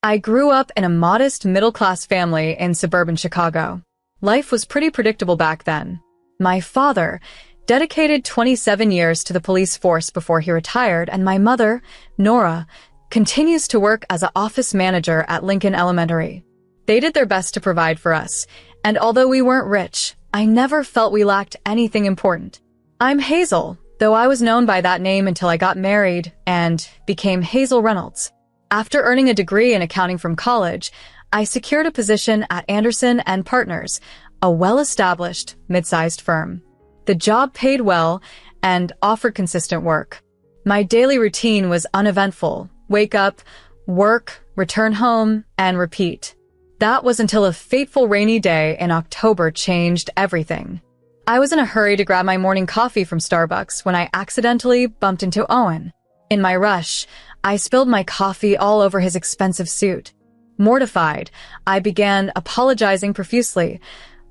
I grew up in a modest middle-class family in suburban Chicago. Life was pretty predictable back then. My father dedicated 27 years to the police force before he retired, and my mother, Nora, continues to work as an office manager at Lincoln Elementary. They did their best to provide for us, and although we weren't rich, I never felt we lacked anything important. I'm Hazel, though I was known by that name until I got married and became Hazel Reynolds. After earning a degree in accounting from college, I secured a position at Anderson and Partners, a well-established, mid-sized firm. The job paid well and offered consistent work. My daily routine was uneventful: wake up, work, return home, and repeat. That was until a fateful rainy day in October changed everything. I was in a hurry to grab my morning coffee from Starbucks when I accidentally bumped into Owen. In my rush, I spilled my coffee all over his expensive suit. Mortified, I began apologizing profusely,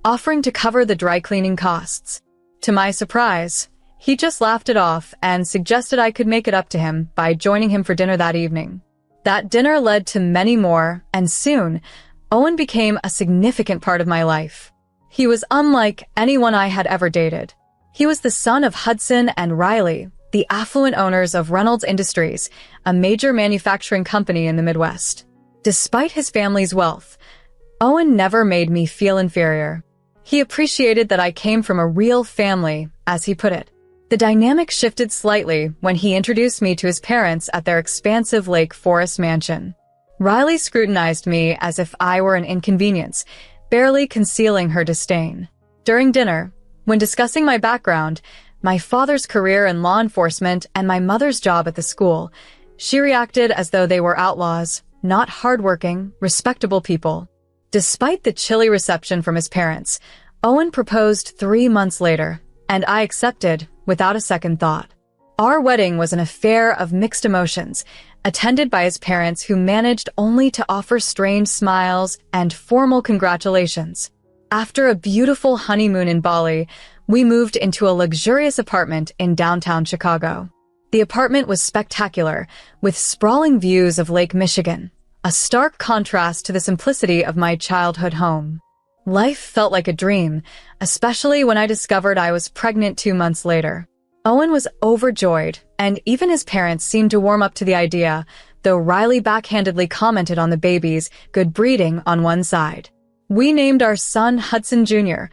offering to cover the dry cleaning costs. To my surprise, he just laughed it off and suggested I could make it up to him by joining him for dinner that evening. That dinner led to many more, and soon, Owen became a significant part of my life. He was unlike anyone I had ever dated. He was the son of Hudson and Riley, the affluent owners of Reynolds Industries, a major manufacturing company in the Midwest. Despite his family's wealth, Owen never made me feel inferior. He appreciated that I came from a real family, as he put it. The dynamic shifted slightly when he introduced me to his parents at their expansive Lake Forest mansion. Riley scrutinized me as if I were an inconvenience, barely concealing her disdain. During dinner, when discussing my background, my father's career in law enforcement, and my mother's job at the school, she reacted as though they were outlaws, not hardworking, respectable people. Despite the chilly reception from his parents, Owen proposed 3 months later, and I accepted without a second thought. Our wedding was an affair of mixed emotions, attended by his parents who managed only to offer strained smiles and formal congratulations. After a beautiful honeymoon in Bali, we moved into a luxurious apartment in downtown Chicago. The apartment was spectacular, with sprawling views of Lake Michigan, a stark contrast to the simplicity of my childhood home. Life felt like a dream, especially when I discovered I was pregnant 2 months later. Owen was overjoyed, and even his parents seemed to warm up to the idea, though Riley backhandedly commented on the baby's good breeding on one side. We named our son Hudson Jr.,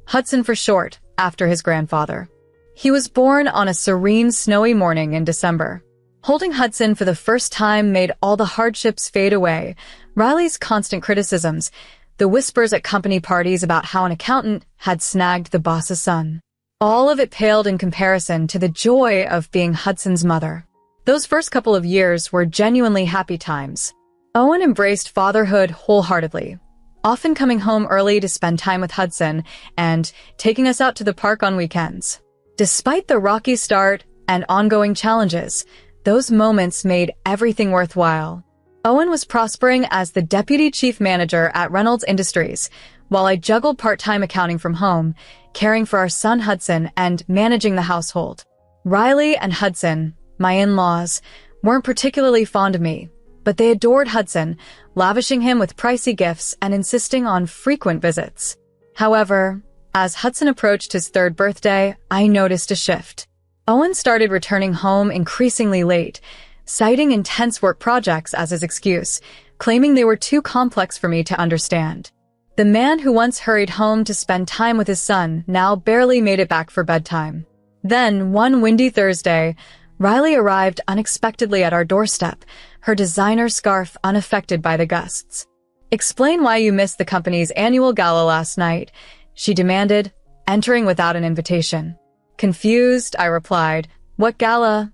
Hudson for short, after his grandfather. He was born on a serene, snowy morning in December. Holding Hudson for the first time made all the hardships fade away. Riley's constant criticisms, the whispers at company parties about how an accountant had snagged the boss's son. All of it paled in comparison to the joy of being Hudson's mother. Those first couple of years were genuinely happy times. Owen embraced fatherhood wholeheartedly, often coming home early to spend time with Hudson and taking us out to the park on weekends. Despite the rocky start and ongoing challenges, those moments made everything worthwhile. Owen was prospering as the deputy chief manager at Reynolds Industries, while I juggled part-time accounting from home, caring for our son Hudson and managing the household. Riley and Hudson, my in-laws, weren't particularly fond of me, but they adored Hudson, lavishing him with pricey gifts and insisting on frequent visits. However, as Hudson approached his 3rd birthday, I noticed a shift. Owen started returning home increasingly late, citing intense work projects as his excuse, claiming they were too complex for me to understand. The man who once hurried home to spend time with his son now barely made it back for bedtime. Then, one windy Thursday, Riley arrived unexpectedly at our doorstep, her designer scarf unaffected by the gusts. "Explain why you missed the company's annual gala last night," she demanded, entering without an invitation. Confused, I replied, "What gala?"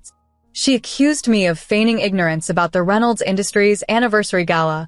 She accused me of feigning ignorance about the Reynolds Industries Anniversary Gala,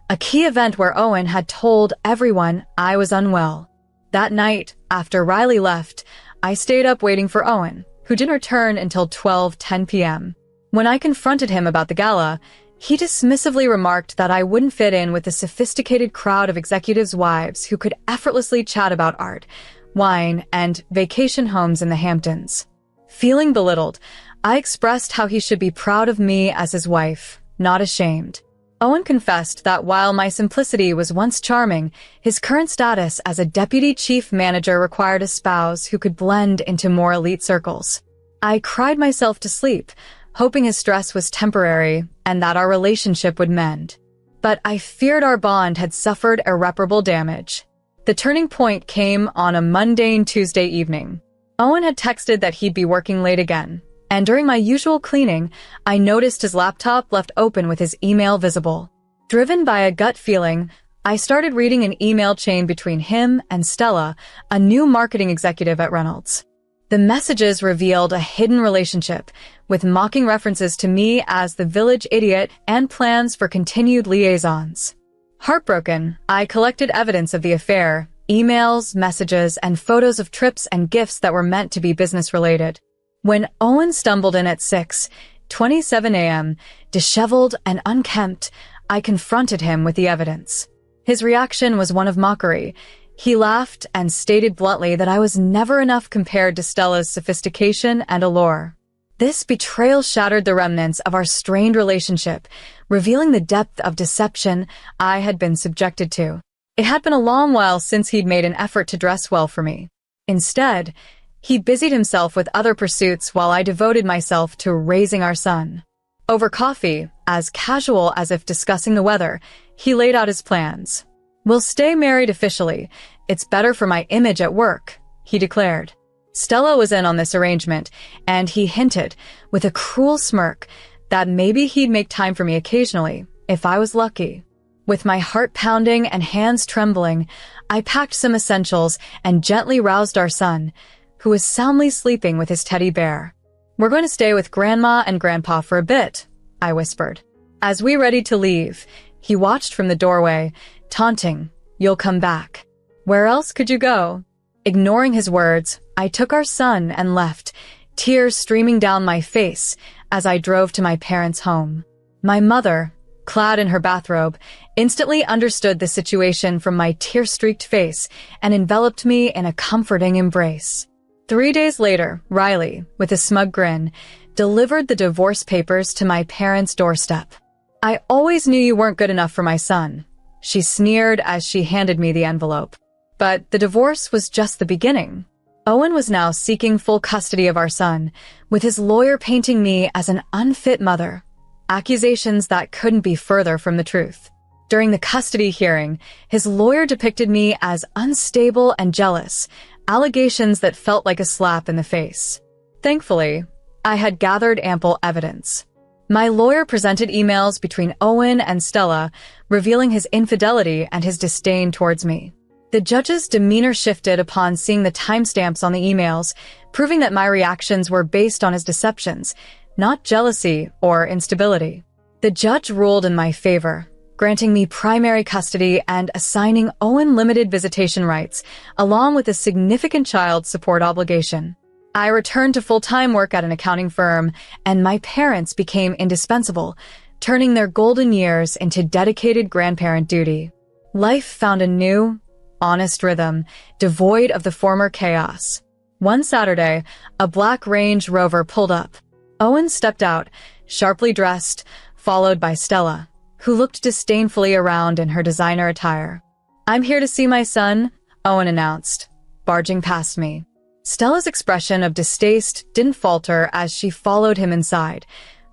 a key event where Owen had told everyone I was unwell. That night, after Riley left, I stayed up waiting for Owen, who didn't return until 12:10 p.m. When I confronted him about the gala, he dismissively remarked that I wouldn't fit in with the sophisticated crowd of executives' wives who could effortlessly chat about art, wine, and vacation homes in the Hamptons. Feeling belittled, I expressed how he should be proud of me as his wife, not ashamed. Owen confessed that while my simplicity was once charming, his current status as a deputy chief manager required a spouse who could blend into more elite circles. I cried myself to sleep, hoping his stress was temporary and that our relationship would mend. But I feared our bond had suffered irreparable damage. The turning point came on a mundane Tuesday evening. Owen had texted that he'd be working late again, and during my usual cleaning, I noticed his laptop left open with his email visible. Driven by a gut feeling, I started reading an email chain between him and Stella, a new marketing executive at Reynolds. The messages revealed a hidden relationship, with mocking references to me as the village idiot and plans for continued liaisons. Heartbroken, I collected evidence of the affair, emails, messages, and photos of trips and gifts that were meant to be business-related. When Owen stumbled in at 6:27 a.m., disheveled and unkempt, I confronted him with the evidence. His reaction was one of mockery. He laughed and stated bluntly that I was never enough compared to Stella's sophistication and allure. This betrayal shattered the remnants of our strained relationship, revealing the depth of deception I had been subjected to. It had been a long while since he'd made an effort to dress well for me. Instead, he busied himself with other pursuits while I devoted myself to raising our son. Over coffee, as casual as if discussing the weather, he laid out his plans. "We'll stay married officially. It's better for my image at work," he declared. Stella was in on this arrangement, and he hinted, with a cruel smirk, that maybe he'd make time for me occasionally, if I was lucky. With my heart pounding and hands trembling, I packed some essentials and gently roused our son, who was soundly sleeping with his teddy bear. "We're going to stay with Grandma and Grandpa for a bit," I whispered. As we readied to leave, he watched from the doorway, taunting, "You'll come back. Where else could you go?" Ignoring his words, I took our son and left, tears streaming down my face as I drove to my parents' home. My mother, clad in her bathrobe, instantly understood the situation from my tear-streaked face and enveloped me in a comforting embrace. 3 days later, Riley, with a smug grin, delivered the divorce papers to my parents' doorstep. "I always knew you weren't good enough for my son," she sneered as she handed me the envelope. But the divorce was just the beginning. Owen was now seeking full custody of our son, with his lawyer painting me as an unfit mother, accusations that couldn't be further from the truth. During the custody hearing, his lawyer depicted me as unstable and jealous, allegations that felt like a slap in the face. Thankfully, I had gathered ample evidence. My lawyer presented emails between Owen and Stella, revealing his infidelity and his disdain towards me. The judge's demeanor shifted upon seeing the timestamps on the emails, proving that my reactions were based on his deceptions, not jealousy or instability. The judge ruled in my favor, granting me primary custody and assigning Owen limited visitation rights, along with a significant child support obligation. I returned to full-time work at an accounting firm, and my parents became indispensable, turning their golden years into dedicated grandparent duty. Life found a new, honest rhythm, devoid of the former chaos. One Saturday, a black Range Rover pulled up. Owen stepped out, sharply dressed, followed by Stella, who looked disdainfully around in her designer attire. "I'm here to see my son," Owen announced, barging past me. Stella's expression of distaste didn't falter as she followed him inside,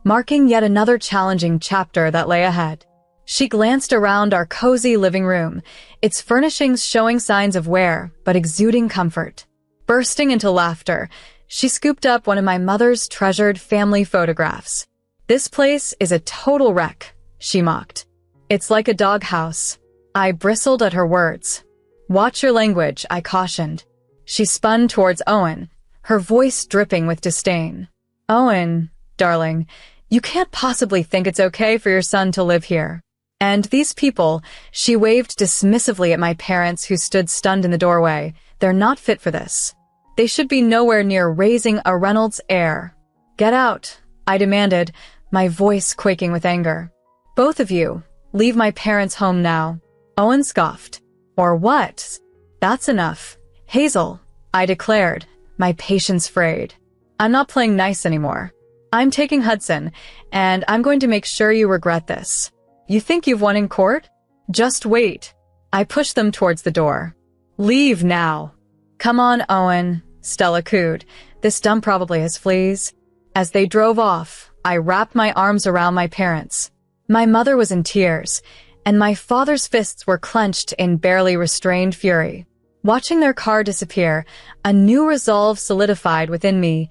marking yet another challenging chapter that lay ahead. She glanced around our cozy living room, its furnishings showing signs of wear but exuding comfort. Bursting into laughter, she scooped up one of my mother's treasured family photographs. "This place is a total wreck," she mocked. "It's like a doghouse." I bristled at her words. "Watch your language," I cautioned. She spun towards Owen, her voice dripping with disdain. "Owen, darling, you can't possibly think it's okay for your son to live here. And these people," she waved dismissively at my parents who stood stunned in the doorway, "they're not fit for this. They should be nowhere near raising a Reynolds heir." "Get out," I demanded, my voice quaking with anger. "Both of you, leave my parents' home now." Owen scoffed. "Or what? That's enough." "Hazel," I declared, my patience frayed. "I'm not playing nice anymore. I'm taking Hudson, and I'm going to make sure you regret this." You think you've won in court? Just wait. I pushed them towards the door. Leave now. Come on, Owen, Stella cooed. This dump probably has fleas. As they drove off, I wrapped my arms around my parents. My mother was in tears, and my father's fists were clenched in barely restrained fury. Watching their car disappear, a new resolve solidified within me.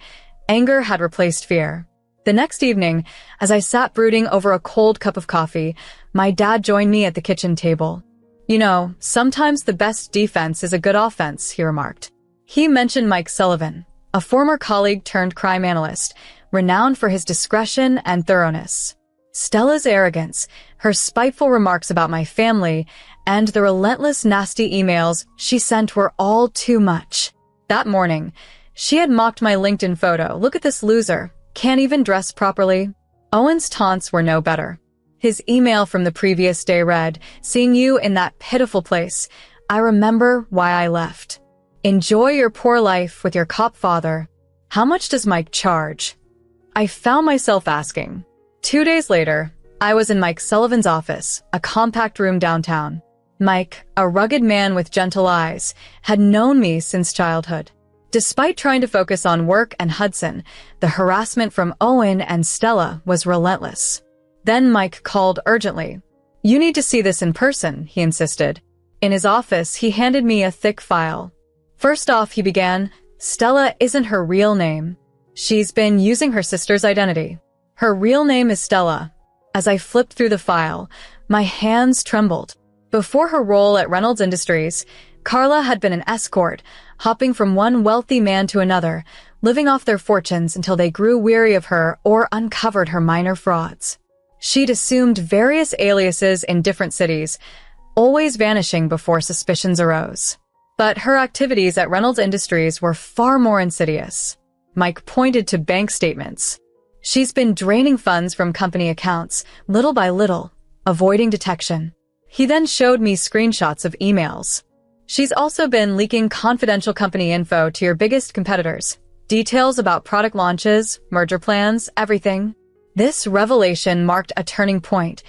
Anger had replaced fear. The next evening, as I sat brooding over a cold cup of coffee, my dad joined me at the kitchen table. You know, sometimes the best defense is a good offense, he remarked. He mentioned Mike Sullivan, a former colleague turned crime analyst, renowned for his discretion and thoroughness. Stella's arrogance, her spiteful remarks about my family, and the relentless nasty emails she sent were all too much. That morning, she had mocked my LinkedIn photo. Look at this loser. Can't even dress properly. Owen's taunts were no better. His email from the previous day read, "Seeing you in that pitiful place, I remember why I left. Enjoy your poor life with your cop father. How much does Mike charge?" I found myself asking. 2 days later, I was in Mike Sullivan's office, a compact room downtown. Mike, a rugged man with gentle eyes, had known me since childhood. Despite trying to focus on work and Hudson, the harassment from Owen and Stella was relentless. Then Mike called urgently. "You need to see this in person," he insisted. In his office, he handed me a thick file. First off, he began, "Stella isn't her real name. She's been using her sister's identity. Her real name is Stella." As I flipped through the file, my hands trembled. Before her role at Reynolds Industries, Carla had been an escort, hopping from one wealthy man to another, living off their fortunes until they grew weary of her or uncovered her minor frauds. She'd assumed various aliases in different cities, always vanishing before suspicions arose. But her activities at Reynolds Industries were far more insidious. Mike pointed to bank statements. She's been draining funds from company accounts, little by little, avoiding detection. He then showed me screenshots of emails. She's also been leaking confidential company info to your biggest competitors. Details about product launches, merger plans, everything. This revelation marked a turning point,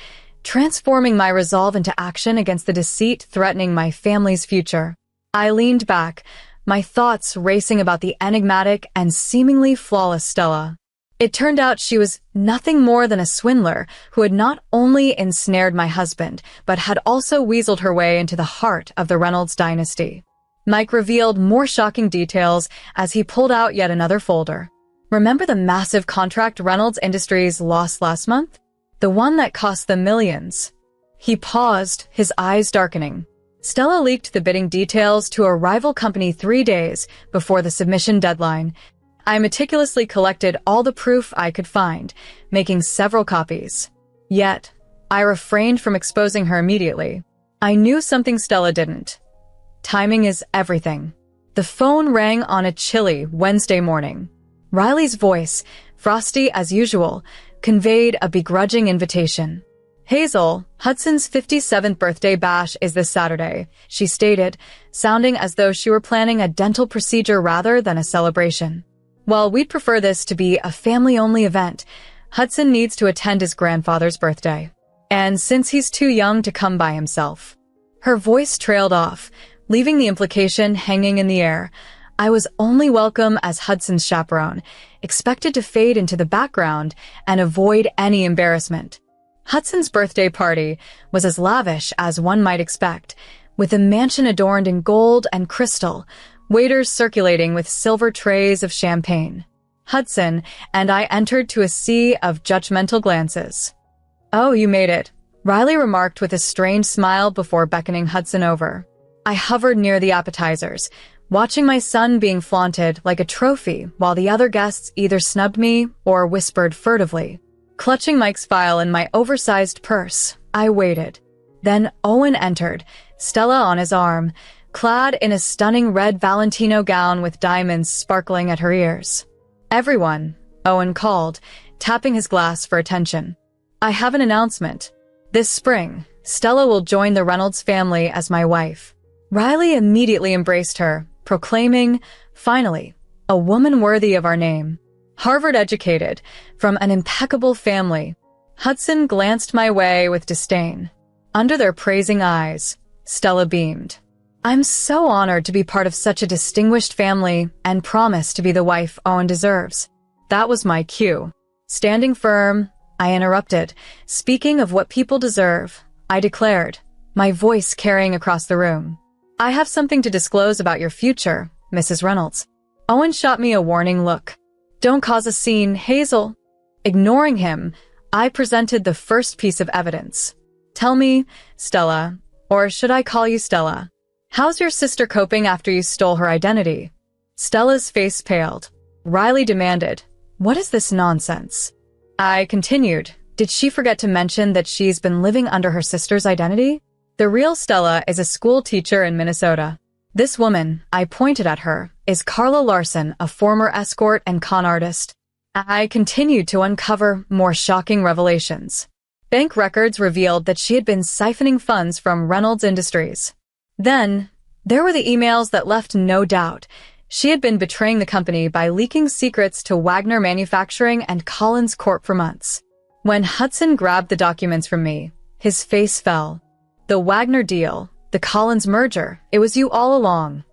transforming my resolve into action against the deceit threatening my family's future. I leaned back, my thoughts racing about the enigmatic and seemingly flawless Stella. It turned out she was nothing more than a swindler who had not only ensnared my husband, but had also weaseled her way into the heart of the Reynolds dynasty. Mike revealed more shocking details as he pulled out yet another folder. Remember the massive contract Reynolds Industries lost last month? The one that cost them millions. He paused, his eyes darkening. Stella leaked the bidding details to a rival company 3 days before the submission deadline. I meticulously collected all the proof I could find, making several copies. Yet, I refrained from exposing her immediately. I knew something Stella didn't. Timing is everything. The phone rang on a chilly Wednesday morning. Riley's voice, frosty as usual, conveyed a begrudging invitation. "Hazel, Hudson's 57th birthday bash is this Saturday," she stated, sounding as though she were planning a dental procedure rather than a celebration. "While we'd prefer this to be a family-only event, Hudson needs to attend his grandfather's birthday. And since he's too young to come by himself." Her voice trailed off, leaving the implication hanging in the air. I was only welcome as Hudson's chaperone, expected to fade into the background and avoid any embarrassment. Hudson's birthday party was as lavish as one might expect, with a mansion adorned in gold and crystal, waiters circulating with silver trays of champagne. Hudson and I entered to a sea of judgmental glances. "Oh, you made it," Riley remarked with a strange smile before beckoning Hudson over. I hovered near the appetizers, watching my son being flaunted like a trophy while the other guests either snubbed me or whispered furtively. Clutching Mike's file in my oversized purse, I waited. Then Owen entered, Stella on his arm, clad in a stunning red Valentino gown with diamonds sparkling at her ears. "Everyone," Owen called, tapping his glass for attention. "I have an announcement. This spring, Stella will join the Reynolds family as my wife." Riley immediately embraced her, proclaiming, "Finally, a woman worthy of our name. Harvard educated, from an impeccable family. Hudson glanced my way with disdain. Under their praising eyes, Stella beamed. I'm so honored to be part of such a distinguished family and promise to be the wife Owen deserves. That was my cue. Standing firm, I interrupted. Speaking of what people deserve, I declared, my voice carrying across the room. I have something to disclose about your future, Mrs. Reynolds. Owen shot me a warning look. Don't cause a scene, Hazel. Ignoring him, I presented the first piece of evidence. Tell me, Stella, or should I call you Stella? How's your sister coping after you stole her identity? Stella's face paled. Riley demanded, what is this nonsense? I continued, did she forget to mention that she's been living under her sister's identity? The real Stella is a school teacher in Minnesota. This woman, I pointed at her, is Carla Larson, a former escort and con artist. I continued to uncover more shocking revelations. Bank records revealed that she had been siphoning funds from Reynolds Industries. Then, there were the emails that left no doubt. She had been betraying the company by leaking secrets to Wagner Manufacturing and Collins Corp for months. When Hudson grabbed the documents from me, his face fell. The Wagner deal, the Collins merger, it was you all along.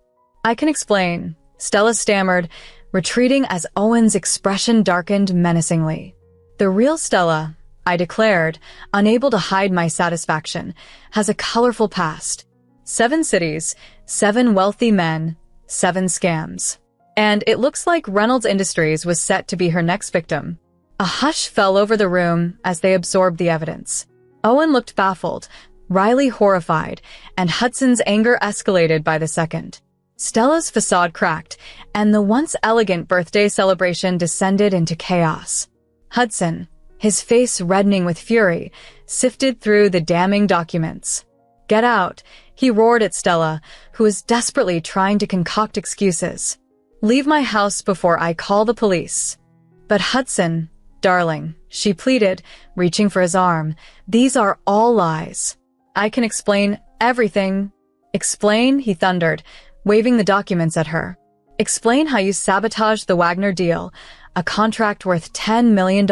I can explain, Stella stammered, retreating as Owen's expression darkened menacingly. The real Stella, I declared, unable to hide my satisfaction, has a colorful past. 7 cities, 7 wealthy men, 7 scams. And it looks like Reynolds Industries was set to be her next victim. A hush fell over the room as they absorbed the evidence. Owen looked baffled, Riley horrified, and Hudson's anger escalated by the second. Stella's facade cracked, and the once elegant birthday celebration descended into chaos. Hudson, his face reddening with fury, sifted through the damning documents. Get out, he roared at Stella, who was desperately trying to concoct excuses. Leave my house before I call the police. But Hudson, darling, she pleaded, reaching for his arm, these are all lies. I can explain everything. Explain, he thundered, waving the documents at her. Explain how you sabotaged the Wagner deal, a contract worth $10 million?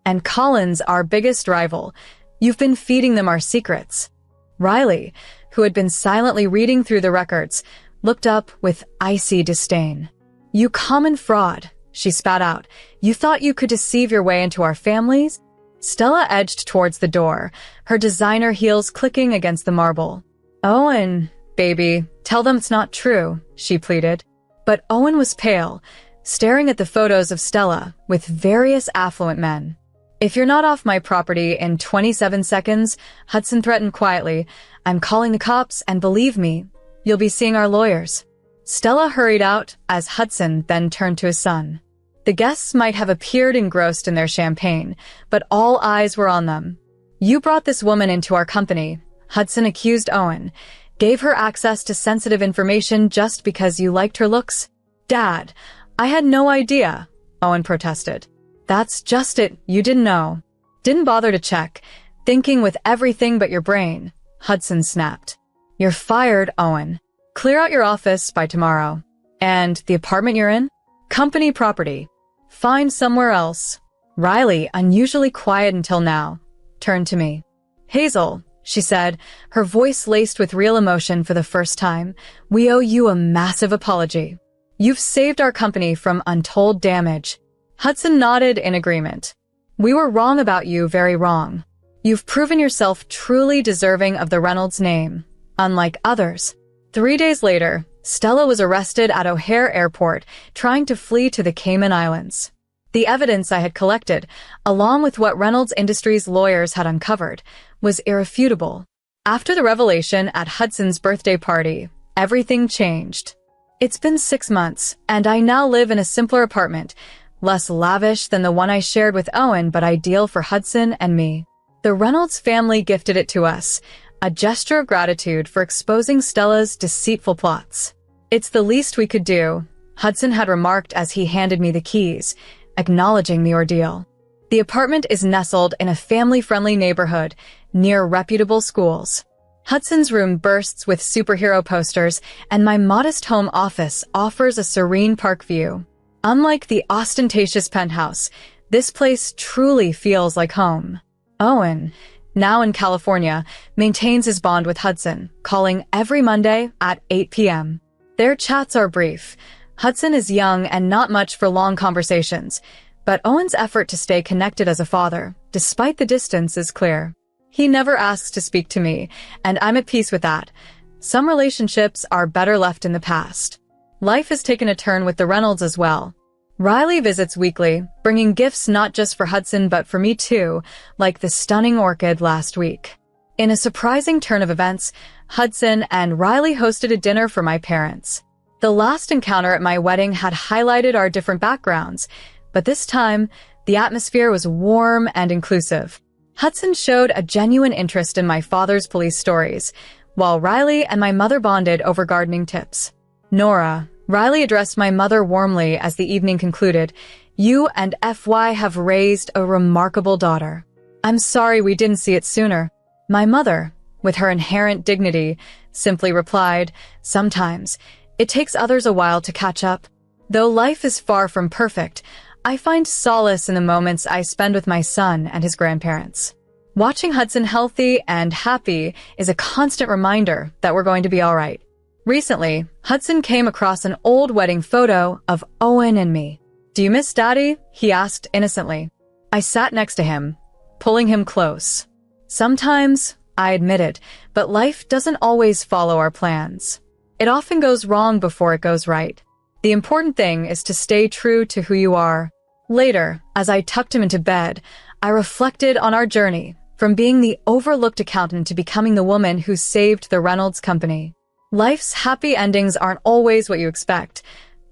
And Collins, our biggest rival. You've been feeding them our secrets. Riley, who had been silently reading through the records, looked up with icy disdain. You common fraud, she spat out. You thought you could deceive your way into our families? Stella edged towards the door, her designer heels clicking against the marble. Owen, baby, tell them it's not true, she pleaded. But Owen was pale, staring at the photos of Stella with various affluent men. If you're not off my property in 27 seconds, Hudson threatened quietly, I'm calling the cops, and believe me, you'll be seeing our lawyers. Stella hurried out as Hudson then turned to his son. The guests might have appeared engrossed in their champagne, but all eyes were on them. You brought this woman into our company, Hudson accused Owen. Gave her access to sensitive information just because you liked her looks? Dad, I had no idea, Owen protested. That's just it, you didn't know. Didn't bother to check, thinking with everything but your brain, Hudson snapped. You're fired, Owen. Clear out your office by tomorrow. And the apartment you're in? Company property. Find somewhere else. Riley, unusually quiet until now, turned to me. Hazel, she said, her voice laced with real emotion for the first time, we owe you a massive apology. You've saved our company from untold damage. Hudson nodded in agreement. We were wrong about you, very wrong. You've proven yourself truly deserving of the Reynolds name, unlike others. 3 days later, Stella was arrested at O'Hare Airport, trying to flee to the Cayman Islands. The evidence I had collected, along with what Reynolds Industries lawyers had uncovered, was irrefutable. After the revelation at Hudson's birthday party, everything changed. It's been 6 months, and I now live in a simpler apartment, less lavish than the one I shared with Owen, but ideal for Hudson and me. The Reynolds family gifted it to us, a gesture of gratitude for exposing Stella's deceitful plots. It's the least we could do, Hudson had remarked as he handed me the keys, acknowledging the ordeal. The apartment is nestled in a family-friendly neighborhood near reputable schools. Hudson's room bursts with superhero posters, and my modest home office offers a serene park view. Unlike the ostentatious penthouse, This place truly feels like home. Owen, now in California, maintains his bond with Hudson, calling every Monday at 8 p.m. Their chats are brief. Hudson is young and not much for long conversations, but Owen's effort to stay connected as a father, despite the distance, is clear. He never asks to speak to me, and I'm at peace with that. Some relationships are better left in the past. Life has taken a turn with the Reynolds as well. Riley visits weekly, bringing gifts not just for Hudson but for me too, like the stunning orchid last week. In a surprising turn of events, Hudson and Riley hosted a dinner for my parents. The last encounter at my wedding had highlighted our different backgrounds, but this time, the atmosphere was warm and inclusive. Hudson showed a genuine interest in my father's police stories, while Riley and my mother bonded over gardening tips. Nora, Riley addressed my mother warmly as the evening concluded. You and FY have raised a remarkable daughter. I'm sorry we didn't see it sooner. My mother, with her inherent dignity, simply replied, sometimes. It takes others a while to catch up. Though life is far from perfect, I find solace in the moments I spend with my son and his grandparents. Watching Hudson healthy and happy is a constant reminder that we're going to be all right. Recently, Hudson came across an old wedding photo of Owen and me. Do you miss Daddy? He asked innocently. I sat next to him, pulling him close. Sometimes, I admitted, but life doesn't always follow our plans. It often goes wrong before it goes right. The important thing is to stay true to who you are. Later, as I tucked him into bed, I reflected on our journey, from being the overlooked accountant to becoming the woman who saved the Reynolds company. Life's happy endings aren't always what you expect.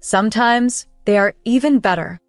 Sometimes, they are even better.